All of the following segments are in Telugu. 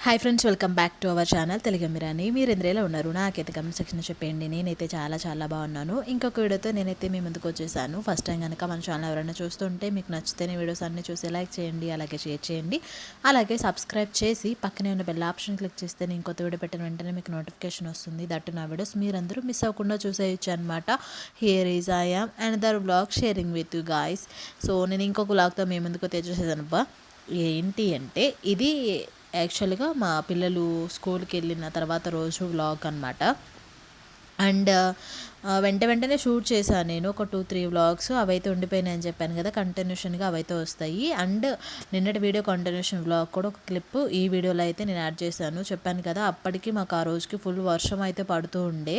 Hi friends, welcome back to our channel Telugu Mirani. మీరు ఎందులో ఉన్నారు? నాకైతే కమెంట్ సెక్షన్ చెప్పండి. నేనైతే చాలా బాగున్నాను. ఇంకొక వీడియోతో నేనైతే మీ ముందుకు వచ్చేసాను. ఫస్ట్ టైం కనుక మన ఛానల్ ఎవరైనా చూస్తుంటే మీకు నచ్చితేనే వీడియోస్ అన్నీ చూసి లైక్ చేయండి, అలాగే షేర్ చేయండి, అలాగే సబ్స్క్రైబ్ చేసి పక్కనే ఉన్న బెల్ ఆప్షన్ క్లిక్ చేస్తే నేను కొత్త వీడియో పెట్టిన వెంటనే మీకు నోటిఫికేషన్ వస్తుంది. దట్టు నా వీడియోస్ మీరందరూ మిస్ అవ్వకుండా చూసేయచ్చు అనమాట. Here is I am another vlog sharing with you guys. So నేను ఇంకొక వ్లాగ్తో మీ ముందుకు తెచ్చేసేదనబ్బా. ఏంటి అంటే ఇది యాక్చువల్గా మా పిల్లలు స్కూల్కి వెళ్ళిన తర్వాత రోజు వ్లాగ్ అనమాట. అండ్ వెంటనే షూట్ చేశాను నేను ఒక 2-3 వ్లాగ్స్. అవైతే ఉండిపోయినాయి అని చెప్పాను కదా, కంటిన్యూషన్గా అవైతే వస్తాయి. అండ్ నిన్నటి వీడియో కంటిన్యూషన్ వ్లాగ్ కూడా ఒక క్లిప్ ఈ వీడియోలో అయితే నేను యాడ్ చేశాను. చెప్పాను కదా, అప్పటికి మాకు ఆ రోజుకి ఫుల్ వర్షం అయితే పడుతూ ఉండే,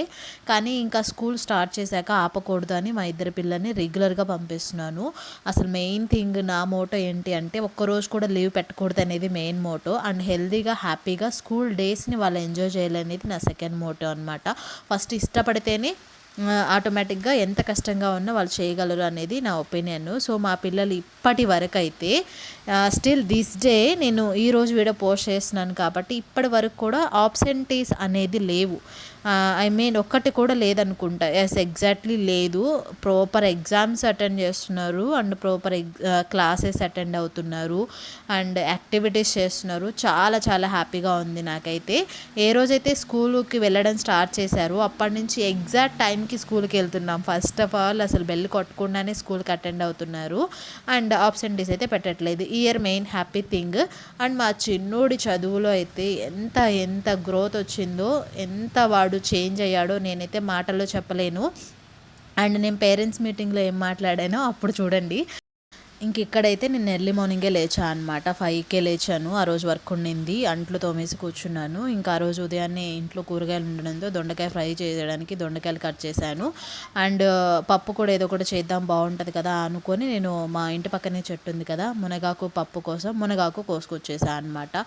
కానీ ఇంకా స్కూల్ స్టార్ట్ చేశాక ఆపకూడదు అని మా ఇద్దరు పిల్లల్ని రెగ్యులర్గా పంపిస్తున్నాను. అసలు మెయిన్ థింగ్ నా మోటో ఏంటి అంటే ఒక్కరోజు కూడా లీవ్ పెట్టకూడదు అనేది మెయిన్ మోటో. అండ్ హెల్తీగా హ్యాపీగా స్కూల్ డేస్ని వాళ్ళు ఎంజాయ్ చేయాలనేది నా సెకండ్ మోటో అనమాట. ఫస్ట్ ఇష్టపడితేనే ఆటోమేటిక్గా ఎంత కష్టంగా ఉన్నా వాళ్ళు చేయగలరు అనేది నా ఒపీనియన్. సో మా పిల్లలు ఇప్పటి వరకు అయితే స్టిల్ దిస్ డే నేను ఈరోజు వీడియో పోస్ట్ చేస్తున్నాను కాబట్టి ఇప్పటి వరకు కూడా ఆబ్సెంటీస్ అనేది లేవు. ఐ మీన్ ఒక్కటి కూడా లేదనుకుంటా. ఎస్, ఎగ్జాక్ట్లీ లేదు. ప్రాపర్ ఎగ్జామ్స్ అటెండ్ చేస్తున్నారు అండ్ ప్రాపర్ క్లాసెస్ అటెండ్ అవుతున్నారు అండ్ యాక్టివిటీస్ చేస్తున్నారు. చాలా హ్యాపీగా ఉంది నాకైతే. ఏ రోజైతే స్కూల్కి వెళ్ళడం స్టార్ట్ చేశారో అప్పటి నుంచి ఎగ్జాక్ట్ టైంకి స్కూల్కి వెళ్తున్నాం. ఫస్ట్ ఆఫ్ ఆల్ అసలు బెల్ కొట్టకుండానే స్కూల్కి అటెండ్ అవుతున్నారు అండ్ ఆబ్సెంటీస్ అయితే పెట్టట్లేదు. Year main happy thing. And మా చిన్నోడి చదువులో అయితే ఎంత గ్రోత్ వచ్చిందో, ఎంత వాడు చేంజ్ అయ్యాడో నేనైతే మాటల్లో చెప్పలేను. అండ్ నేను పేరెంట్స్ మీటింగ్లో ఏం మాట్లాడానో అప్పుడు చూడండి. ఇంక ఇక్కడైతే నేను ఎర్లీ మార్నింగే లేచాను అనమాట. 5కే లేచాను. ఆ రోజు వర్క్ ఉండింది, అంట్లు తోమేసి కూర్చున్నాను. ఇంకా ఆ రోజు ఉదయాన్నే ఇంట్లో కూరగాయలు ఉండడంతో దొండకాయ ఫ్రై చేయడానికి దొండకాయలు కట్ చేశాను. అండ్ పప్పు కూడా ఏదో ఒకటి చేద్దాం బాగుంటుంది కదా అనుకొని నేను మా ఇంటి పక్కనే చెట్టు ఉంది కదా, మునగాకు పప్పు కోసం మునగాకు కోసుకొచ్చేసాను అనమాట.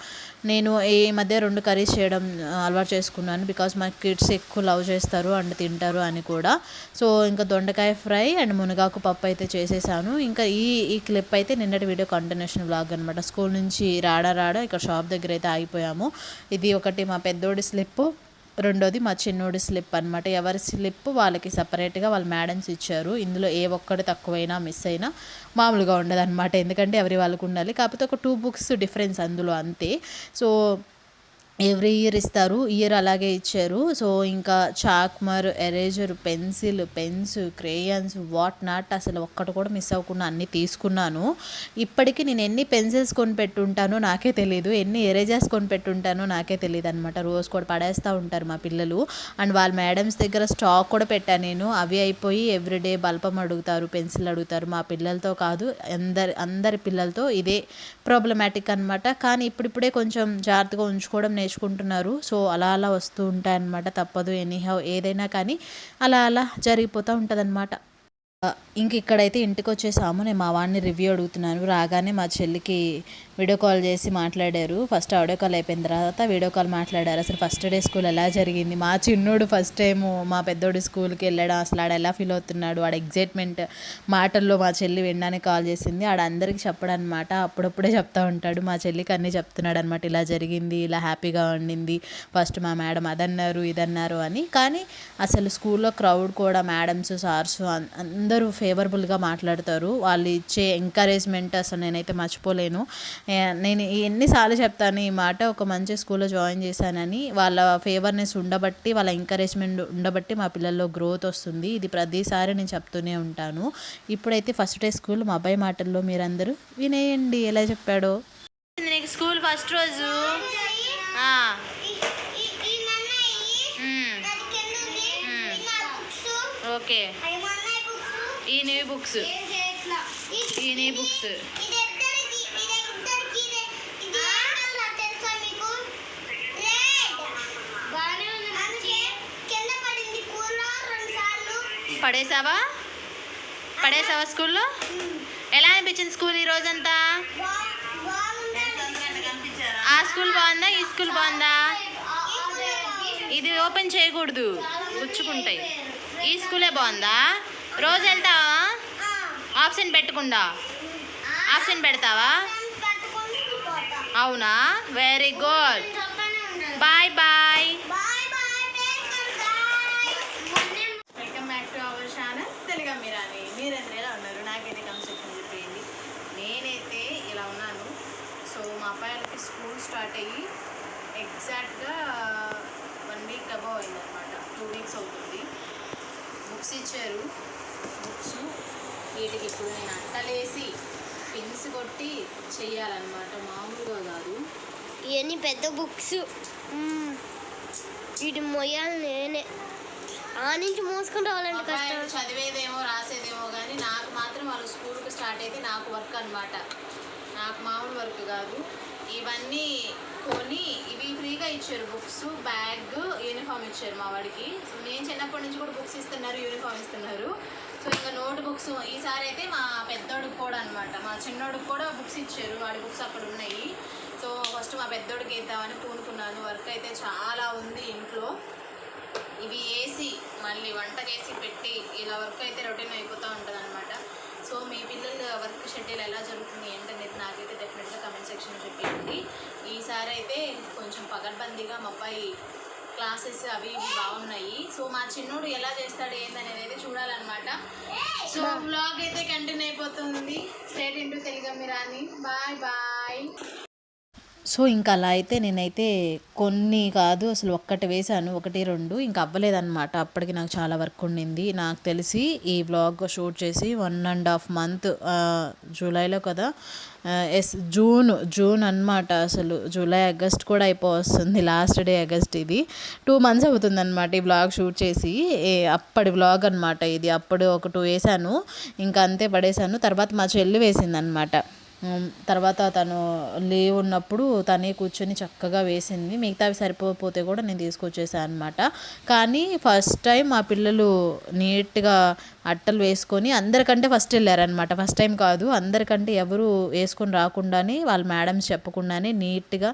నేను ఈ మధ్య 2 కర్రీస్ చేయడం అలవాటు చేసుకున్నాను, బికాస్ మా కిడ్స్ ఎక్కువ లవ్ చేస్తారు అండ్ తింటారు అని కూడా. సో ఇంకా దొండకాయ ఫ్రై అండ్ మునగాకు పప్పు అయితే చేసేసాను. ఇంకా ఈ క్లిప్ అయితే నిన్నటి వీడియో కంటిన్యూషన్ వ్లాగ్ అనమాట. స్కూల్ నుంచి రాడా ఇక్కడ షాప్ దగ్గర అయితే ఆగిపోయాము. ఇది ఒకటి మా పెద్దోడి స్లిప్, రెండోది మా చిన్నోడి స్లిప్ అనమాట. ఎవరి స్లిప్ వాళ్ళకి సపరేట్గా వాళ్ళ మేడమ్స్ ఇచ్చారు. ఇందులో ఏ ఒక్కటి తక్కువైనా మిస్ అయినా మామూలుగా ఉండదు అనమాట, ఎందుకంటే ఎవరి వాళ్ళకు ఉండాలి. కాకపోతే ఒక 2 బుక్స్ డిఫరెన్స్ అందులో, అంతే. సో ఎవ్రీ ఇయర్ ఇస్తారు, ఇయర్ అలాగే ఇచ్చారు. సో ఇంకా చాక్మర్, eraser, pencil, pens, crayons, what not అసలు ఒక్కటి కూడా మిస్ అవ్వకుండా అన్నీ తీసుకున్నాను. ఇప్పటికీ నేను ఎన్ని పెన్సిల్స్ కొనిపెట్టుంటానో నాకే తెలియదు, ఎన్ని ఎరేజర్స్ కొనిపెట్టుంటానో నాకే తెలియదు అనమాట. రోజు కూడా పడేస్తూ ఉంటారు మా పిల్లలు. అండ్ వాళ్ళ మేడమ్స్ దగ్గర స్టాక్ కూడా పెట్టాను నేను. అవి అయిపోయి ఎవ్రీడే బల్పం అడుగుతారు, పెన్సిల్ అడుగుతారు. మా పిల్లలతో కాదు, అందరి పిల్లలతో ఇదే ప్రాబ్లమాటిక్ అనమాట. కానీ ఇప్పుడిప్పుడే కొంచెం జాగ్రత్తగా ఉంచుకోవడం నేర్చుకుంటున్నారు. సో అలా వస్తూ ఉంటాయన్నమాట. తప్పదు, ఎనీహౌ ఏదైనా కానీ అలా జరిగిపోతూ ఉంటుందన్నమాట. ఇంక ఇక్కడైతే ఇంటికి వచ్చేసాము. నేను మా వాడిని రివ్యూ అడుగుతున్నాను. రాగానే మా చెల్లికి వీడియో కాల్ చేసి మాట్లాడారు. ఫస్ట్ ఆడియో కాల్ అయిపోయిన తర్వాత వీడియో కాల్ మాట్లాడారు. అసలు ఫస్ట్ డే స్కూల్ ఎలా జరిగింది, మా చిన్నోడు ఫస్ట్ టైము మా పెద్దోడు స్కూల్కి వెళ్ళడం, అసలు ఆడ ఎలా ఫీల్ అవుతున్నాడు, ఆడ ఎగ్జైట్మెంట్ మాటల్లో మా చెల్లి వినడానికి కాల్ చేసింది. ఆడ అందరికీ చెప్పడనమాట, అప్పుడప్పుడే చెప్తూ ఉంటాడు. మా చెల్లికి అన్నీ చెప్తున్నాడు అనమాట. ఇలా జరిగింది, ఇలా హ్యాపీగా ఉండింది, ఫస్ట్ మా మేడం అదన్నారు ఇదన్నారు అని. కానీ అసలు స్కూల్లో క్రౌడ్ కూడా, మేడమ్స్, సార్స్ అందరూ ఫేవరబుల్గా మాట్లాడతారు. వాళ్ళు ఇచ్చే ఎంకరేజ్మెంట్ అసలు నేనైతే మర్చిపోలేను. నేను ఎన్నిసార్లు చెప్తాను ఈ మాట, ఒక మంచి స్కూల్లో జాయిన్ చేశానని. వాళ్ళ ఫేవర్నెస్ ఉండబట్టి, వాళ్ళ ఎంకరేజ్మెంట్ ఉండబట్టి మా పిల్లల్లో గ్రోత్ వస్తుంది. ఇది ప్రతిసారి నేను చెప్తూనే ఉంటాను. ఇప్పుడైతే ఫస్ట్ డే స్కూల్ మా అబ్బాయి మాటల్లో మీరందరూ వినేయండి ఎలా చెప్పాడో. నీకు స్కూల్ ఫస్ట్ రోజు ఓకే, ఈ న్యూ బుక్స్ పడేసావా స్కూల్లో? ఎలా అనిపించింది స్కూల్ ఈ రోజంతా? ఆ స్కూల్ బాగుందా, ఈ స్కూల్ బాగుందా? ఇది ఓపెన్ చేయకూడదు, గుచ్చుకుంటాయి. ఈ స్కూలే బాగుందా? రోజు వెళ్తావా? ఆప్షన్ పెట్టకుండా ఆప్షన్ పెడతావా? అవునా, వెరీ గుడ్. స్కూల్ స్టార్ట్ అయ్యి ఎగ్జాక్ట్గా 1 వీక్ అబౌవ్ అయిందనమాట. 2 వీక్స్ అవుతుంది. బుక్స్ ఇచ్చారు. బుక్స్ వీటికి ఇప్పుడు నేను అట్టలేసి పిన్స్ కొట్టి చెయ్యాలన్నమాట, మామూలుగా కాదు. ఇవన్నీ పెద్ద బుక్స్, వీటి మొయ్యాలి నేనే. ఆ నుంచి మోసుకుంటూ రావాలంటే కష్టం. చదివేదేమో రాసేదేమో కానీ నాకు మాత్రం వాళ్ళు స్కూల్కి స్టార్ట్ అయితే నాకు వర్క్ అనమాట. నాకు మామూలు వర్క్ కాదు. ఇవన్నీ కొని ఇవి ఫ్రీగా ఇచ్చారు. బుక్స్, బ్యాగ్, యూనిఫామ్ ఇచ్చారు మా వాడికి. సో నేను చిన్నప్పటి నుంచి కూడా బుక్స్ ఇస్తున్నారు, యూనిఫామ్ ఇస్తున్నారు. సో ఇంకా నోట్ బుక్స్ ఈసారి అయితే మా పెద్దోడికి కూడా అనమాట. మా చిన్నోడికి కూడా బుక్స్ ఇచ్చారు. వాడి బుక్స్ అక్కడ ఉన్నాయి. సో ఫస్ట్ మా పెద్దోడికి వేద్దామని పూనుకున్నాను. వర్క్ అయితే చాలా ఉంది ఇంట్లో. ఇవి వేసి మళ్ళీ వంట చేసి పెట్టి ఇలా వర్క్ అయితే రొటీన్ అయిపోతూ ఉంటుంది అనమాట. సో మీ పిల్లల వర్క్ షెడ్యూల్ ఎలా జరుగుతుంది ఏంటనేది నాకైతే డెఫినెట్గా కమెంట్ సెక్షన్లో చెప్పేయండి. ఈసారి అయితే కొంచెం పగడ్బందీగా మా అబ్బాయి క్లాసెస్ అవి ఇవి బాగున్నాయి. సో మా చిన్నోడు ఎలా చేస్తాడు ఏందనేది అయితే చూడాలన్నమాట. సో వ్లాగ్ అయితే కంటిన్యూ అయిపోతుంది. స్ట్రేట్ ఇంటూ తెలుగమ్మిరాని. Bye bye. సో ఇంకా అలా అయితే నేనైతే కొన్ని కాదు అసలు ఒక్కటి వేశాను, 1, 2 ఇంకా అవ్వలేదన్నమాట. అప్పటికి నాకు చాలా వర్క్ ఉండింది. నాకు తెలిసి ఈ వ్లాగ్ షూట్ చేసి 1.5 మంత్, జూలైలో కదా, జూన్ అన్నమాట. అసలు జూలై, ఆగస్ట్ కూడా అయిపోతుంది. Last day August. ఇది 2 మంత్స్ అవుతుంది అనమాట ఈ వ్లాగ్ షూట్ చేసి. అప్పటి వ్లాగ్ అనమాట ఇది. అప్పుడు ఒక 2 వేసాను, ఇంకా అంతే పడేశాను. తర్వాత మా చెల్లి వేసింది అనమాట. తర్వాత తను లీవ్ ఉన్నప్పుడు తనే కూర్చొని చక్కగా వేసింది. మిగతావి సరిపోతే కూడా నేను తీసుకొచ్చేసాను అనమాట. కానీ ఫస్ట్ టైం మా పిల్లలు నీట్గా అట్టలు వేసుకొని అందరికంటే ఫస్ట్ వెళ్ళారనమాట. ఫస్ట్ టైం కాదు, అందరికంటే ఎవరు వేసుకొని రాకుండానే వాళ్ళ మేడమ్స్ చెప్పకుండానే నీట్గా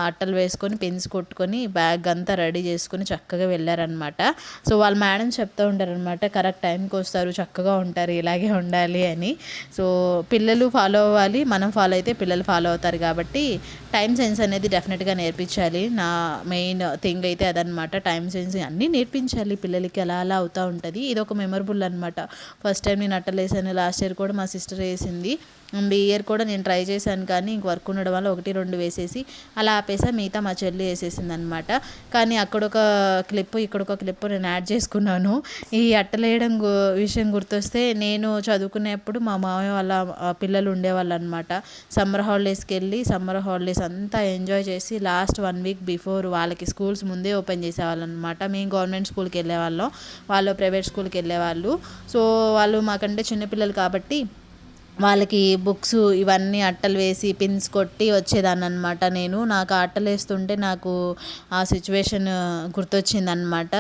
అట్టలు వేసుకొని పెన్స్ కొట్టుకొని బ్యాగ్ అంతా రెడీ చేసుకొని చక్కగా వెళ్ళారనమాట. సో వాళ్ళ మేడం చెప్తూ ఉంటారనమాట, కరెక్ట్ టైంకి వస్తారు, చక్కగా ఉంటారు, ఇలాగే ఉండాలి అని. సో పిల్లలు ఫాలో అవ్వాలి, మనం ఫాలో అయితే పిల్లలు ఫాలో అవుతారు. కాబట్టి టైం సెన్స్ అనేది డెఫినెట్గా నేర్పించాలి. నా మెయిన్ థింగ్ అయితే అదనమాట. టైం సెన్స్ అన్నీ నేర్పించాలి పిల్లలకి. అలా అలా అవుతూ ఉంటుంది. ఇది ఒక మెమరబుల్ అనమాట. ఫస్ట్ టైం నేను అట్టలు వేసాను. లాస్ట్ ఇయర్ కూడా మా సిస్టర్ వేసింది. ఈ ఇయర్ కూడా నేను ట్రై చేశాను, కానీ ఇంక వర్క్ ఉండడం వల్ల 1, 2 వేసేసి అలా ఆపేసా. మిగతా మా చెల్లి వేసేసింది అనమాట. కానీ అక్కడొక క్లిప్, ఇక్కడొక క్లిప్ నేను యాడ్ చేసుకున్నాను. ఈ అట్టలు వేయడం విషయం గుర్తొస్తే, నేను చదువుకునేప్పుడు మా మామయ్య వాళ్ళ పిల్లలు ఉండేవాళ్ళు అనమాట. సమ్మర్ హాలిడేస్కి వెళ్ళి సమ్మర్ హాలిడేస్ అంతా ఎంజాయ్ చేసి లాస్ట్ 1 వీక్ బిఫోర్ వాళ్ళకి స్కూల్స్ ముందే ఓపెన్ చేసేవాళ్ళు అనమాట. మేము గవర్నమెంట్ స్కూల్కి వెళ్ళేవాళ్ళం, వాళ్ళు ప్రైవేట్ స్కూల్కి వెళ్ళేవాళ్ళు. సో వాళ్ళు మాకంటే చిన్నపిల్లలు కాబట్టి వాళ్ళకి బుక్స్ ఇవన్నీ అట్టలు వేసి పిన్స్ కొట్టి వచ్చేదాన్ని అనమాట. నాకు ఆ అట్టలు వేస్తుంటే నాకు ఆ సిచ్యువేషన్ గుర్తొచ్చిందనమాట.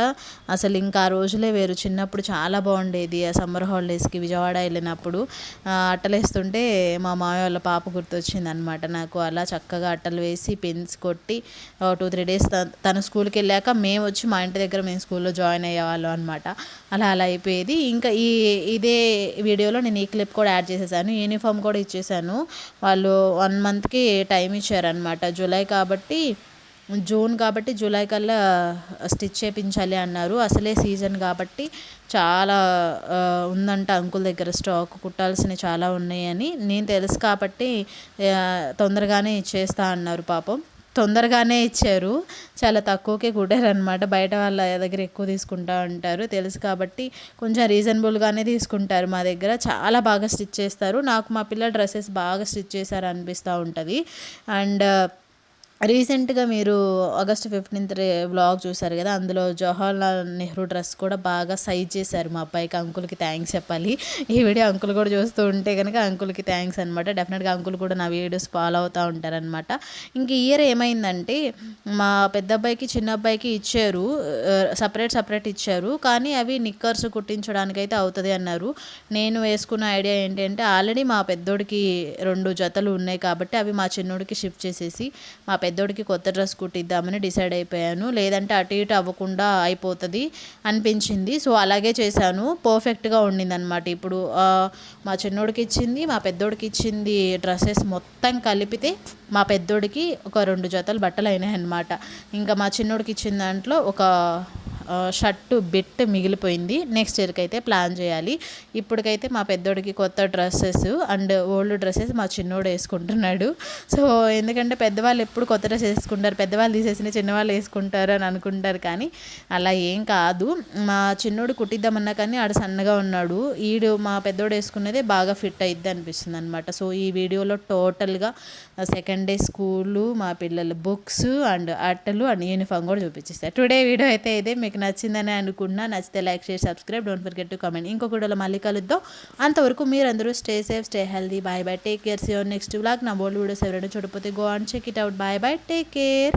అసలు ఇంకా ఆ రోజులే వేరు. చిన్నప్పుడు చాలా బాగుండేది. ఆ సమ్మర్ హాలిడేస్కి విజయవాడ వెళ్ళినప్పుడు అట్టలు వేస్తుంటే మా మామయ్య వాళ్ళ పాప గుర్తొచ్చింది అనమాట నాకు. అలా చక్కగా అట్టలు వేసి పిన్స్ కొట్టి 2-3 డేస్ తను స్కూల్కి వెళ్ళాక మేము వచ్చి మా ఇంటి దగ్గర మేము స్కూల్లో జాయిన్ అయ్యేవాళ్ళం అనమాట. అలా అయిపోయేది. ఇంకా ఇదే వీడియోలో నేను ఈ క్లిప్ కూడా యాడ్ చేసేసాను. యూనిఫామ్ కూడా ఇచ్చేసాను. వాళ్ళు 1 మంత్కి టైం ఇచ్చారనమాట. జూన్ కాబట్టి జూలై కల్లా స్టిచ్ చేయించాలి అన్నారు. అసలే సీజన్ కాబట్టి చాలా ఉందంట అంకుల్ దగ్గర స్టాక్, కుట్టాల్సినవి చాలా ఉన్నాయని. నేను తెలుసు కాబట్టి తొందరగానే ఇచ్చేస్తా అన్నారు. పాపం తొందరగానే ఇచ్చారు. చాలా తక్కువకే కుట్టారనమాట. బయట వాళ్ళ దగ్గర ఎక్కువ తీసుకుంటూ ఉంటారు. తెలుసు కాబట్టి కొంచెం రీజనబుల్గానే తీసుకుంటారు. మా దగ్గర చాలా బాగా స్టిచ్ చేస్తారు. నాకు మా పిల్లల డ్రెస్సెస్ బాగా స్టిచ్ చేశారు అనిపిస్తూ ఉంటుంది. అండ్ రీసెంట్గా మీరు ఆగస్ట్ 15th వ్లాగ్ చూసారు కదా, అందులో జవహర్లాల్ నెహ్రూ డ్రెస్ కూడా బాగా సైజ్ చేశారు మా అబ్బాయికి. అంకుల్కి థ్యాంక్స్ చెప్పాలి. ఈ వీడియో అంకుల్ కూడా చూస్తూ ఉంటే కనుక అంకుల్కి థ్యాంక్స్ అనమాట. డెఫినెట్గా అంకుల్ కూడా నా వీడియోస్ ఫాలో అవుతూ ఉంటారనమాట. ఇంక ఇయర్ ఏమైందంటే మా పెద్ద అబ్బాయికి చిన్న అబ్బాయికి ఇచ్చారు, సపరేట్ ఇచ్చారు. కానీ అవి నిక్కర్స్ కుట్టించడానికి అయితే అవుతుంది అన్నారు. నేను వేసుకున్న ఐడియా ఏంటంటే, ఆల్రెడీ మా పెద్దోడికి 2 జతలు ఉన్నాయి కాబట్టి అవి మా చిన్నోడికి షిఫ్ట్ చేసేసి మా పెద్దోడికి కొత్త డ్రెస్ కుట్టిద్దామని డిసైడ్ అయిపోయాను. లేదంటే అటు ఇటు అవ్వకుండా అయిపోతుంది అనిపించింది. సో అలాగే చేశాను. పర్ఫెక్ట్గా ఉండిందనమాట. ఇప్పుడు మా చిన్నోడికి ఇచ్చింది, మా పెద్దోడికి ఇచ్చింది డ్రెస్సెస్ మొత్తం కలిపితే మా పెద్దోడికి ఒక 2 జతలు బట్టలు అయినాయి అన్నమాట. ఇంకా మా చిన్నోడికి ఇచ్చిన దాంట్లో ఒక షర్టు బిట్ మిగిలిపోయింది. నెక్స్ట్ ఇయర్కి అయితే ప్లాన్ చేయాలి. ఇప్పటికైతే మా పెద్దోడికి కొత్త డ్రెస్సెస్ అండ్ ఓల్డ్ డ్రెస్సెస్ మా చిన్నోడు వేసుకుంటున్నాడు. సో ఎందుకంటే పెద్దవాళ్ళు ఎప్పుడు కొత్త డ్రెస్ వేసుకుంటారు, పెద్దవాళ్ళు తీసేసిన చిన్నవాళ్ళు వేసుకుంటారు అని అనుకుంటారు, కానీ అలా ఏం కాదు. మా చిన్నోడు కుట్టిద్దామన్నా కానీ ఆడు సన్నగా ఉన్నాడు. ఈడు మా పెద్దోడు వేసుకునేదే బాగా ఫిట్ అయిద్ది అనిపిస్తుంది అనమాట. సో ఈ వీడియోలో టోటల్గా సెకండ్ డే స్కూలు, మా పిల్లల బుక్స్ అండ్ అట్టలు అండ్ యూనిఫామ్ కూడా చూపించేస్తాను. టుడే వీడియో అయితే ఇదే. మీకు నచ్చిందని అనుకున్నా. నచ్చితే like, share, subscribe, don't forget to comment. ఇంకొక వీడియోలో మళ్ళీ కలుద్దాం. అంతవరకు మీరందరూ stay safe, stay healthy. Bye bye, take care. See your next vlog. నా ఓల్డ్ వీడియోస్ ఎవరైనా చూడకపోతే go and check it out. Bye bye, take care.